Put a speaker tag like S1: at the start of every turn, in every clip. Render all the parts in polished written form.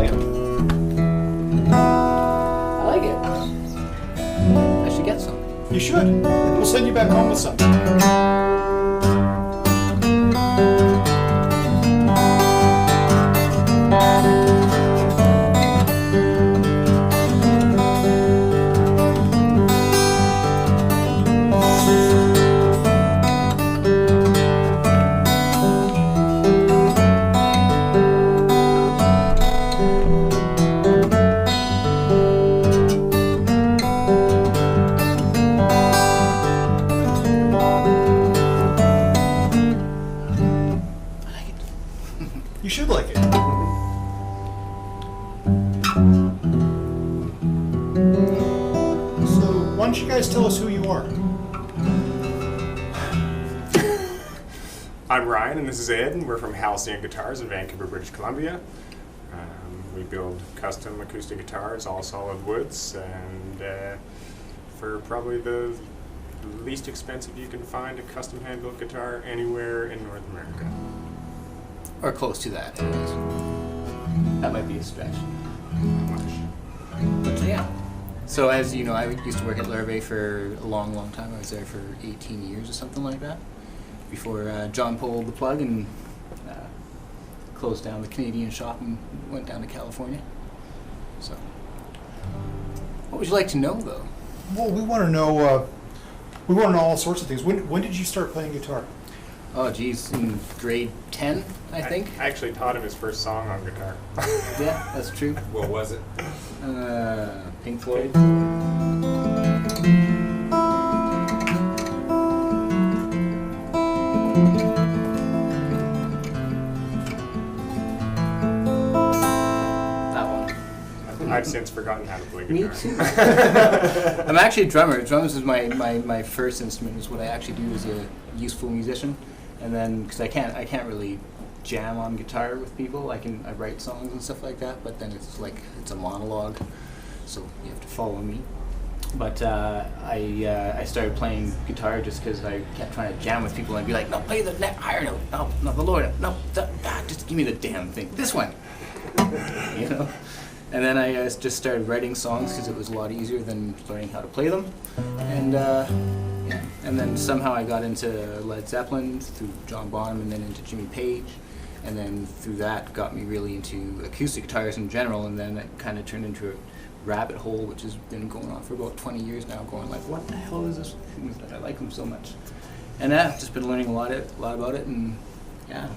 S1: I like it. I should get some.
S2: You should. We'll send you back home with some. You should like it. So, why don't you guys tell us who you are?
S3: I'm Ryan, and this is Ed, and we're from Halcyon Guitars in Vancouver, British Columbia. We build custom acoustic guitars, all solid woods, and for probably the least expensive you can find a custom hand-built guitar anywhere in North America.
S1: Or close to that, anyways. That might be a stretch. But yeah. So as you know, I used to work at Larrabee for a long, long time. I was there for 18 years or something like that. Before John pulled the plug and closed down the Canadian shop and went down to California. So, what would you like to know, though?
S2: Well, we want to know. We want to know all sorts of things. When did you start playing guitar?
S1: Oh, geez, in grade 10, I think.
S3: I actually taught him his first song on guitar.
S1: Yeah, that's true.
S4: What was it?
S1: Pink Floyd.
S3: I've since forgotten how to play
S1: Me
S3: guitar.
S1: too. I'm actually a drummer. Drums is my first instrument. Is what I actually do as a useful musician. And then, because I can't really jam on guitar with people. I write songs and stuff like that. But then it's a monologue, so you have to follow me. But I started playing guitar just because I kept trying to jam with people. And I'd be like, no, play the higher note. No, the lower note. No, just give me the damn thing. This one. You know. And then I just started writing songs because it was a lot easier than learning how to play them. And yeah. And then somehow I got into Led Zeppelin through John Bonham, and then into Jimmy Page. And then through that got me really into acoustic guitars in general. And then it kind of turned into a rabbit hole, which has been going on for about 20 years now, going like, what the hell is this? I like them so much. And I've just been learning a lot about it, and yeah,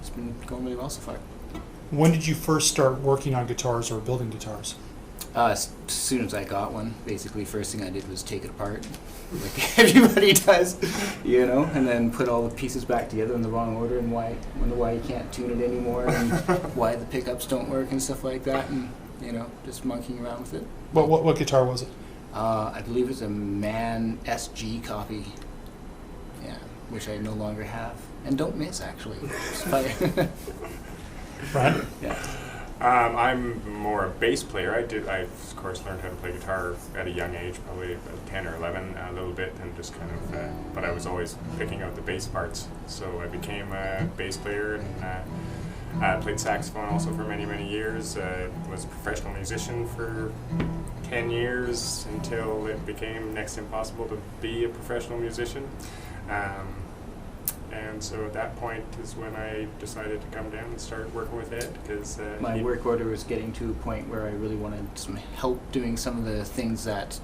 S1: it's been going really well so far.
S2: When did you first start working on guitars or building guitars?
S1: As soon as I got one, basically, first thing I did was take it apart, like everybody does, you know, and then put all the pieces back together in the wrong order, and wonder why you can't tune it anymore, and why the pickups don't work and stuff like that, and you know, just monkeying around with it.
S2: What guitar was it?
S1: I believe it's a Man SG copy. Yeah, which I no longer have, and don't miss actually.
S2: Right?
S1: Yeah.
S3: I'm more a bass player. I of course learned how to play guitar at a young age, probably about 10 or 11, a little bit, and just kind of. But I was always picking out the bass parts, so I became a bass player and played saxophone also for many, many years. Was a professional musician for 10 years until it became next to impossible to be a professional musician. And so at that point is when I decided to come down and start working with Ed, because
S1: my work order was getting to a point where I really wanted some help doing some of the things that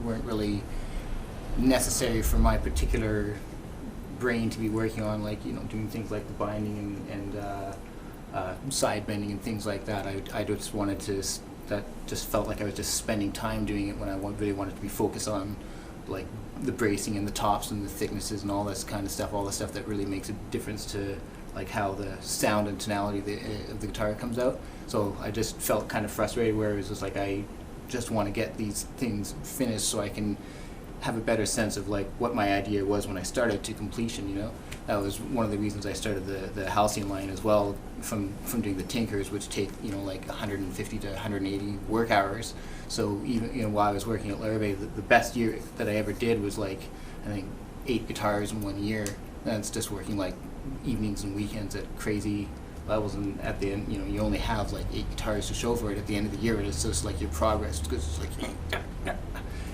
S1: weren't really necessary for my particular brain to be working on, like, you know, doing things like the binding and side bending and things like that. I just wanted to, that just felt like I was just spending time doing it when I really wanted to be focused on like the bracing and the tops and the thicknesses and all this kind of stuff, all the stuff that really makes a difference to like how the sound and tonality of the guitar comes out. So I just felt kind of frustrated where it was just like I just want to get these things finished so I can have a better sense of like what my idea was when I started to completion, you know. That was one of the reasons I started the Halcyon line as well, from doing the Tinkers, which take, you know, like 150 to 180 work hours. So even, you know, while I was working at Larrabee, the best year that I ever did was like, I think 8 guitars in 1 year. And it's just working like evenings and weekends at crazy levels, and at the end, you only have like 8 guitars to show for it at the end of the year, and it's just like your progress, because it's like,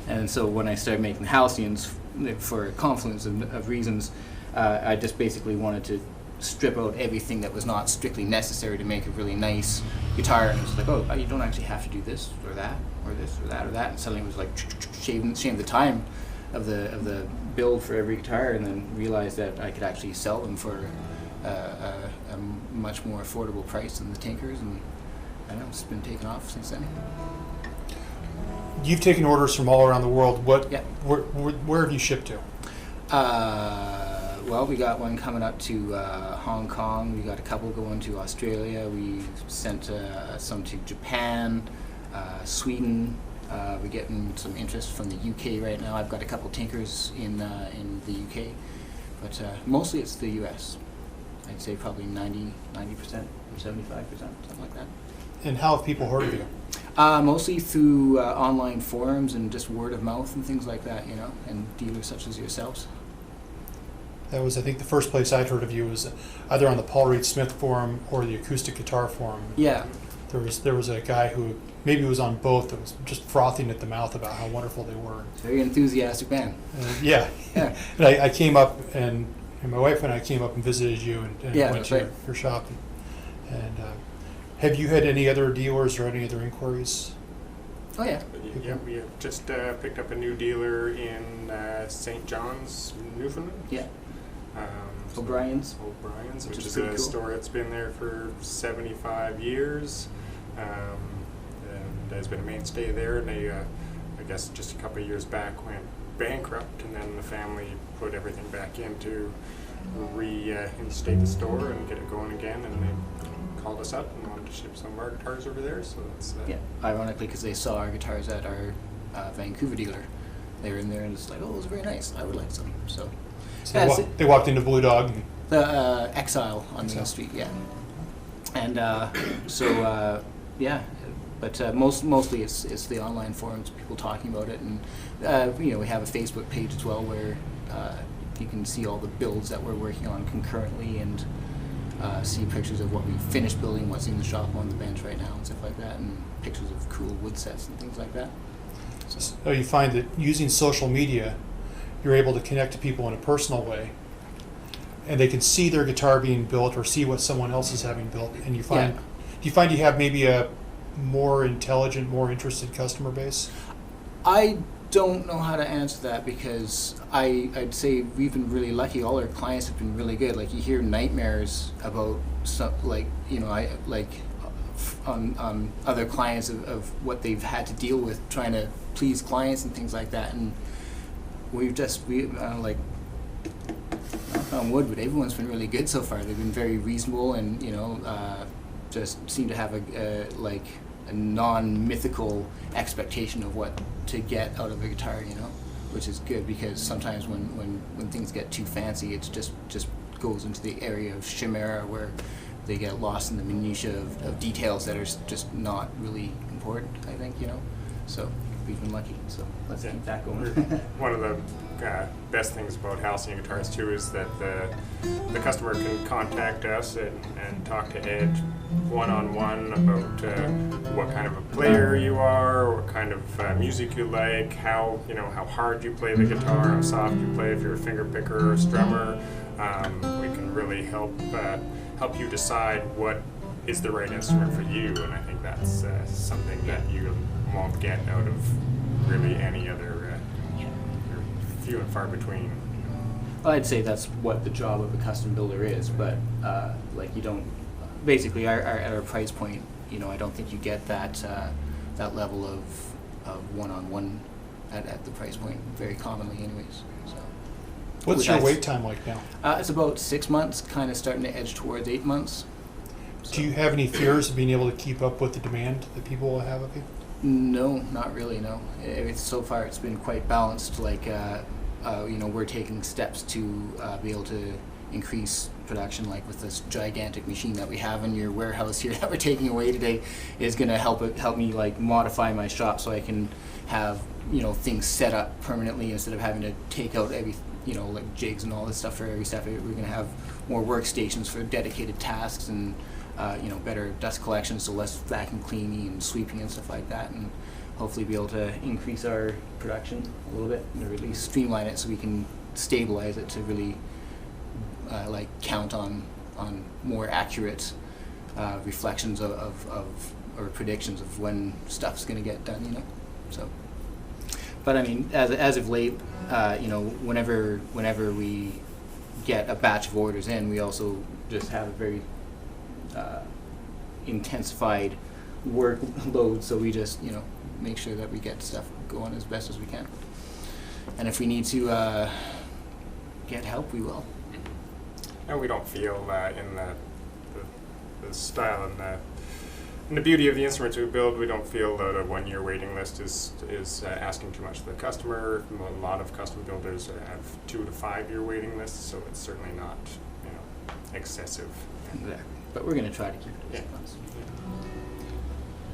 S1: and so when I started making the Halcyons for a confluence of reasons, I just basically wanted to strip out everything that was not strictly necessary to make a really nice guitar, and it was like, oh, you don't actually have to do this or that or this or that or that, and suddenly it was like shave the time of the build for every guitar, and then realized that I could actually sell them for a much more affordable price than the Tinkers, and I don't know, it's been taken off since then.
S2: You've taken orders from all around the world.
S1: Yeah.
S2: Where have you shipped to?
S1: Well, we got one coming up to Hong Kong. We got a couple going to Australia. We sent some to Japan, Sweden. We're getting some interest from the UK right now. I've got a couple Tinkers in the UK, but mostly it's the US. I'd say probably 90% or 75%, something like that.
S2: And how have people heard of you?
S1: Mostly through online forums and just word of mouth and things like that, and dealers such as yourselves.
S2: That was, I think, the first place I'd heard of you was either on the Paul Reed Smith forum or the Acoustic Guitar forum.
S1: Yeah.
S2: There was a guy who maybe was on both that was just frothing at the mouth about how wonderful they were.
S1: Very enthusiastic band.
S2: Yeah.
S1: Yeah.
S2: And I came up, and my wife and I came up and visited you and
S1: Yeah,
S2: went
S1: that's
S2: to
S1: right.
S2: your shop. And have you had any other dealers or any other inquiries?
S1: Oh yeah.
S3: Yeah, we have just picked up a new dealer in St. John's, Newfoundland.
S1: Yeah.
S3: So
S1: O'Brien's.
S3: O'Brien's,
S1: Which
S3: which
S1: is
S3: is a
S1: pretty cool.
S3: store that's been there for 75 years, and has been a mainstay there. And they, I guess, just a couple of years back went bankrupt, and then the family put everything back in to reinstate the store and get it going again. And they called us up and wanted to ship some of our guitars over there. So that's
S1: Yeah. Ironically, because they saw our guitars at our Vancouver dealer, they were in there and it's like, oh, it was very nice. I would like some. So.
S2: So
S1: Yeah,
S2: they walked into Blue Dog. And
S1: The Exile on Main
S2: Exile.
S1: Street, yeah. And yeah, but mostly it's the online forums, people talking about it, and we have a Facebook page as well where you can see all the builds that we're working on concurrently, and see pictures of what we finished building, what's in the shop on the bench right now, and stuff like that, and pictures of cool wood sets and things like that.
S2: so you find that using social media, you're able to connect to people in a personal way, and they can see their guitar being built or see what someone else is having built, and you find
S1: Yeah.
S2: do you find you have maybe a more intelligent, more interested customer base?
S1: I don't know how to answer that, because I'd say we've been really lucky. All our clients have been really good. Like, you hear nightmares about some, on other clients of what they've had to deal with trying to please clients and things like that, and we've knock on wood, but everyone's been really good so far. They've been very reasonable, and just seem to have a non-mythical expectation of what to get out of a guitar, which is good, because sometimes when things get too fancy, it's just goes into the area of chimera, where they get lost in the minutiae of details that are just not really important, I think, So we've been lucky, so let's keep that going.
S3: One of the best things about Halcyon guitars too is that the customer can contact us and talk to Ed one-on-one about what kind of a player you are, what kind of music you like, how hard you play the guitar, how soft you play, if you're a finger picker or strummer. We can really help you decide what is the right instrument for you, and I think that's something that you won't get out of really any other. You're few and far between.
S1: Well, I'd say that's what the job of a custom builder is, but you don't. Basically, at our price point, I don't think you get that level of one-on-one at the price point very commonly, anyways. So.
S2: What's your wait time like now?
S1: It's about 6 months, kind of starting to edge towards 8 months. So.
S2: Do you have any fears of being able to keep up with the demand that people will have of you?
S1: No, not really. No, so far it's been quite balanced. We're taking steps to be able to increase production, like with this gigantic machine that we have in your warehouse here that we're taking away today, is going to help me modify my shop so I can have things set up permanently instead of having to take out every jigs and all this stuff for every step. We're going to have more workstations for dedicated tasks, and better dust collection, so less vacuum cleaning and sweeping and stuff like that, and hopefully be able to increase our production a little bit, and really streamline it so we can stabilize it to really count on more accurate reflections of or predictions of when stuff's going to get done, So, but I mean, as of late, whenever we get a batch of orders in, we also just have a very intensified workload. So we just make sure that we get stuff going as best as we can. And if we need to get help, we will.
S3: And we don't feel in the style and the beauty of the instruments we build, we don't feel that a 1-year waiting list is asking too much of the customer. A lot of custom builders have 2 to 5 year waiting lists, so it's certainly not excessive.
S1: Exactly. But we're going to try to keep it as close.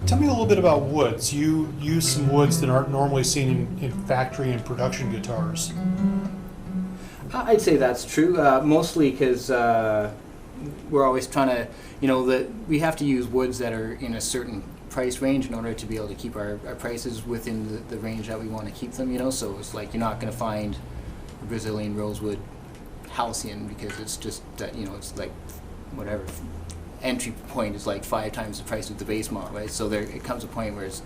S2: Tell me a little bit about woods. You use some woods that aren't normally seen in factory and production guitars.
S1: I'd say that's true, mostly because we're always trying to, that we have to use woods that are in a certain price range in order to be able to keep our prices within the range that we want to keep them, so it's like you're not going to find a Brazilian rosewood Halcyon because it's just that, it's like whatever. Entry point is like 5 times the price of the base model, right? So it comes a point where it's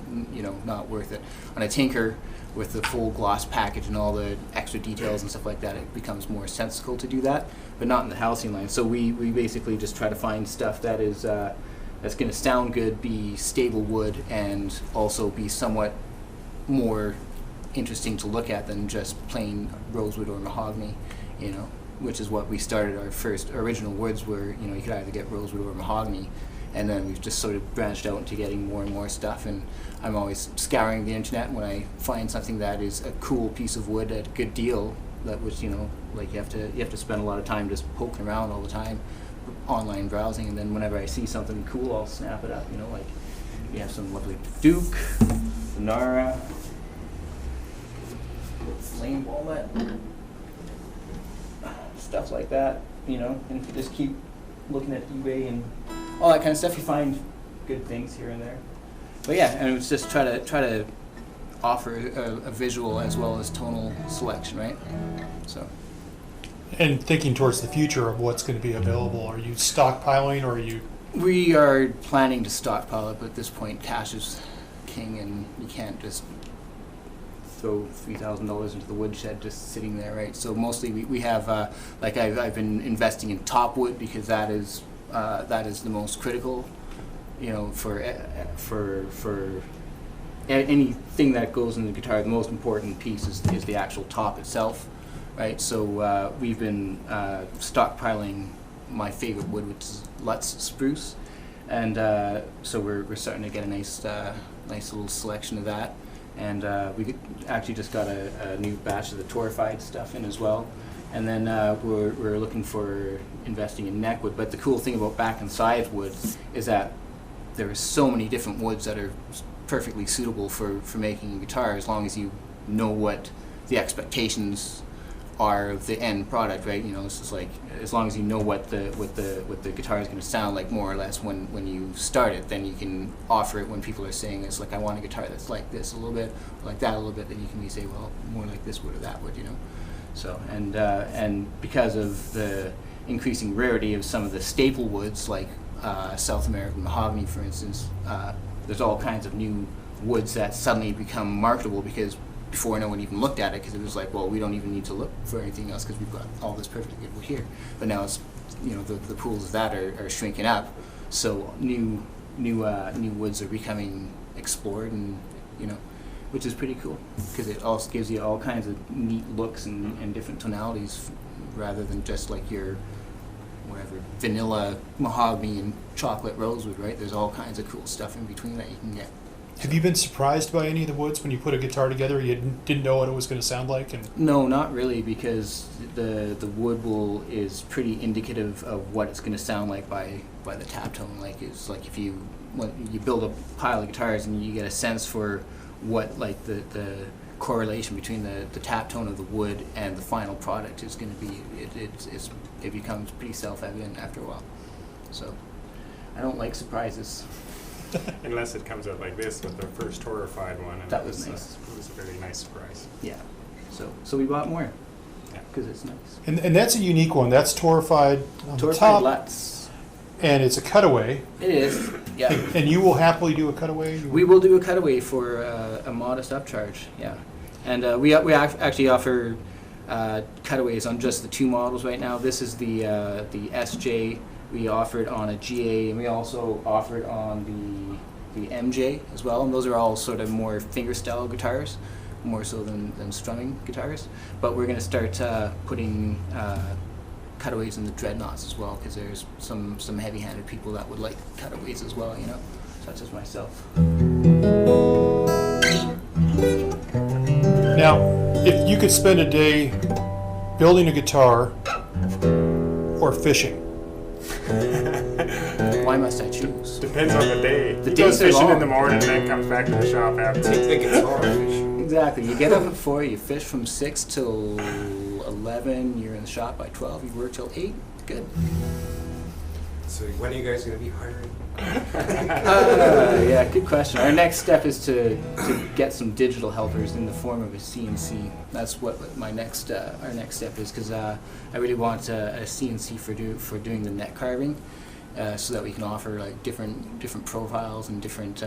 S1: not worth it. On a Tinker with the full gloss package and all the extra details and stuff like that, it becomes more sensible to do that, but not in the Halcyon line. So we basically just try to find stuff that is that's going to sound good, be stable wood, and also be somewhat more interesting to look at than just plain rosewood or mahogany, which is what we started our first original woods where, you could either get rosewood or mahogany, and then we've just sort of branched out into getting more and more stuff, and I'm always scouring the internet when I find something that is a cool piece of wood at a good deal, that was, you have to spend a lot of time just poking around all the time, online browsing, and then whenever I see something cool, I'll snap it up, like we have some lovely Duke, Nara, Flame Walnut, stuff like that, and if you just keep looking at eBay and all that kind of stuff, you find good things here and there. But yeah, and it's just try to offer a visual as well as tonal selection, right? So.
S2: And thinking towards the future of what's going to be available, are you stockpiling or are you?
S1: We are planning to stockpile it, but at this point, cash is king, and you can't just throw $3,000 into the woodshed just sitting there, right? So mostly we have I've been investing in top wood because that is the most critical, for anything that goes in the guitar. The most important piece is the actual top itself, right? So we've been stockpiling my favorite wood, which is Lutz spruce, and so we're starting to get a nice little selection of that. And we actually just got a new batch of the torrefied stuff in as well. And then we're looking for investing in neckwood. But the cool thing about back and side wood is that there are so many different woods that are perfectly suitable for making a guitar, as long as you know what the expectations are of the end product, right? It's just like, as long as you know what the guitar is going to sound like more or less when you start it, then you can offer it when people are saying it's like, I want a guitar that's like this a little bit, like that a little bit, then you can say, well, more like this wood or that wood, So and because of the increasing rarity of some of the staple woods, like South American mahogany, for instance, there's all kinds of new woods that suddenly become marketable because before no one even looked at it, because it was like, well, we don't even need to look for anything else because we've got all this perfectly good wood here. But now it's, the pools of that are shrinking up, so new woods are becoming explored, and which is pretty cool because it also gives you all kinds of neat looks and different tonalities, rather than just like your whatever vanilla mahogany and chocolate rosewood, right? There's all kinds of cool stuff in between that you can get.
S2: Have you been surprised by any of the woods when you put a guitar together? You didn't know what it was going to sound like?
S1: No, not really, because the wood is pretty indicative of what it's going to sound like by the tap tone. Like, it's like when you build a pile of guitars and you get a sense for what like the correlation between the tap tone of the wood and the final product is going to be. It becomes pretty self-evident after a while. So I don't like surprises.
S3: Unless it comes out like this with the first horrified one. And
S1: That was nice.
S3: It was a very nice surprise.
S1: Yeah. So we bought more
S3: Yeah.
S1: because it's nice.
S2: And that's a unique one. That's Torrified on the
S1: Torrified
S2: top,
S1: Lutz.
S2: and it's a cutaway.
S1: It is. Yeah.
S2: And you will happily do a cutaway?
S1: We will do a cutaway for a modest upcharge. Yeah. And we actually offer cutaways on just the 2 models right now. This is the SJ. We offer it on a GA, and we also offer it on the MJ as well. And those are all sort of more fingerstyle guitars, more so than strumming guitars. But we're going to start putting cutaways in the dreadnoughts as well, because there's some heavy-handed people that would like cutaways as well, you know, such as myself.
S2: Now, if you could spend a day building a guitar or fishing,
S1: Why must I choose?
S3: Depends on the day.
S1: The
S3: He
S1: days
S3: goes
S1: are
S3: fishing
S1: long.
S3: in the morning and then comes back to the shop after.
S4: Take the guitar fish.
S1: Exactly. You get up at 4, you fish from 6 till 11, you're in the shop by 12, you work till 8. Good.
S4: So when are you guys going to be hiring?
S1: Yeah, good question. Our next step is to get some digital helpers in the form of a CNC. That's what our next step is, because I really want a CNC for doing the neck carving, so that we can offer like different profiles and different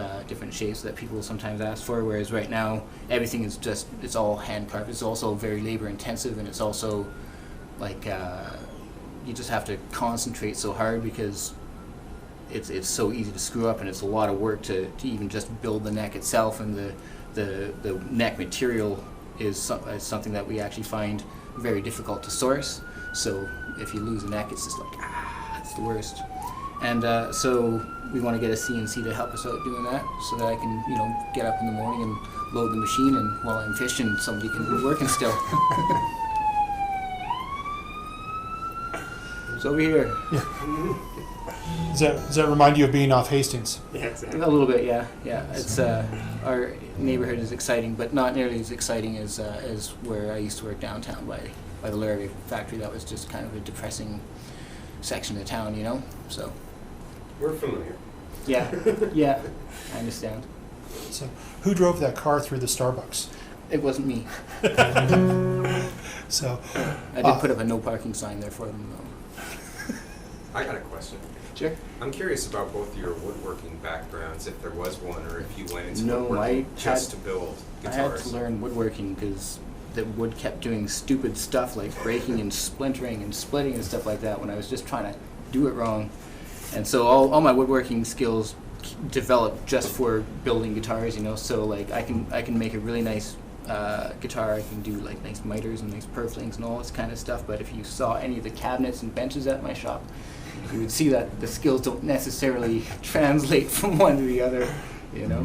S1: shapes that people sometimes ask for. Whereas right now everything is it's all hand carved. It's also very labor intensive, and it's also like you just have to concentrate so hard because it's so easy to screw up, and it's a lot of work to even just build the neck itself, and the neck material is something that we actually find very difficult to source. So if you lose a neck, it's just like it's the worst. And so we want to get a CNC to help us out doing that, so that I can get up in the morning and load the machine, and while I'm fishing, somebody can be working still. It's over here.
S2: does that remind you of being off Hastings?
S3: Yeah, exactly.
S1: A little bit, yeah. It's our neighborhood is exciting, but not nearly as exciting as where I used to work downtown by the Larrabee factory. That was just kind of a depressing section of town, So,
S4: We're familiar.
S1: yeah, I understand.
S2: So, who drove that car through the Starbucks?
S1: It wasn't me.
S2: So,
S1: I did put up a no parking sign there for them, though.
S4: I got a question.
S1: Sure.
S4: I'm curious about both your woodworking backgrounds, if there was one, or if you went into
S1: No,
S4: woodworking
S1: I
S4: just
S1: had-
S4: to build
S1: I
S4: guitars.
S1: had to learn woodworking because the wood kept doing stupid stuff like breaking and splintering and splitting and stuff like that when I was just trying to do it wrong. And so all my woodworking skills developed just for building guitars, So like I can make a really nice guitar. I can do like nice miters and nice purflings and all this kind of stuff. But if you saw any of the cabinets and benches at my shop, you would see that the skills don't necessarily translate from one to the other,
S3: Yeah.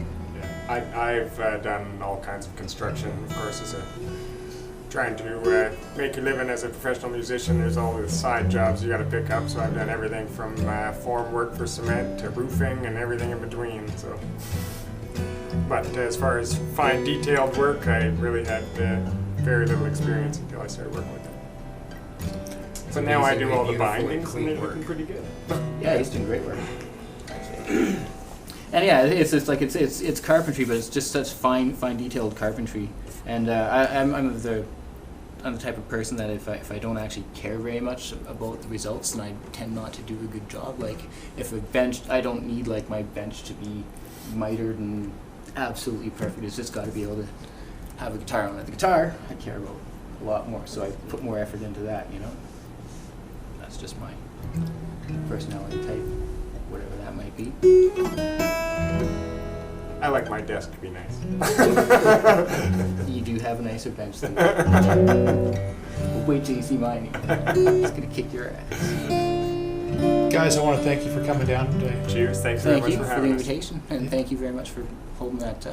S3: I've done all kinds of construction, of course, trying to make a living as a professional musician. There's all the side jobs you got to pick up, so I've done everything from form work for cement to roofing and everything in between. So, but as far as fine detailed work, I really had very little experience until I started working with it. So now I do all the
S4: Beautiful and
S3: bindings, and
S4: clean
S3: they're
S4: work.
S3: looking pretty good.
S1: Yeah, he's doing great work. And yeah, it's just like it's carpentry, but it's just such fine detailed carpentry. And I'm the type of person that if I don't actually care very much about the results, then I tend not to do a good job. Like if a bench, I don't need like my bench to be mitered and absolutely perfect. It's just got to be able to have a guitar on it. The guitar I care about a lot more, so I put more effort into that. That's just my personality type, whatever that might be.
S3: I like my desk to be nice.
S1: You do have a nicer bench than me. Wait till you see mine. It's gonna kick your ass.
S2: guys, I want to thank you for coming down today.
S3: Cheers. Thanks very
S1: Thank
S3: much
S1: you
S3: for
S1: for the
S3: having us.
S1: invitation, and thank you very much for holding that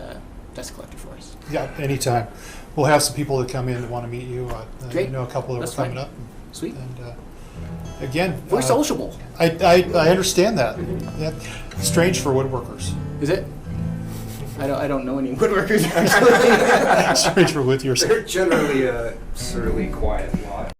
S1: desk collector for us.
S2: Yeah, anytime. We'll have some people that come in that want to meet you.
S1: Great.
S2: I know a couple that
S1: That's
S2: are coming
S1: fine.
S2: up.
S1: Sweet.
S2: And again,
S1: We're sociable.
S2: I understand that. Yeah. Strange for woodworkers.
S1: Is it? I don't know any woodworkers actually.
S2: Strange for woodworkers.
S4: They're generally a surly, quiet lot.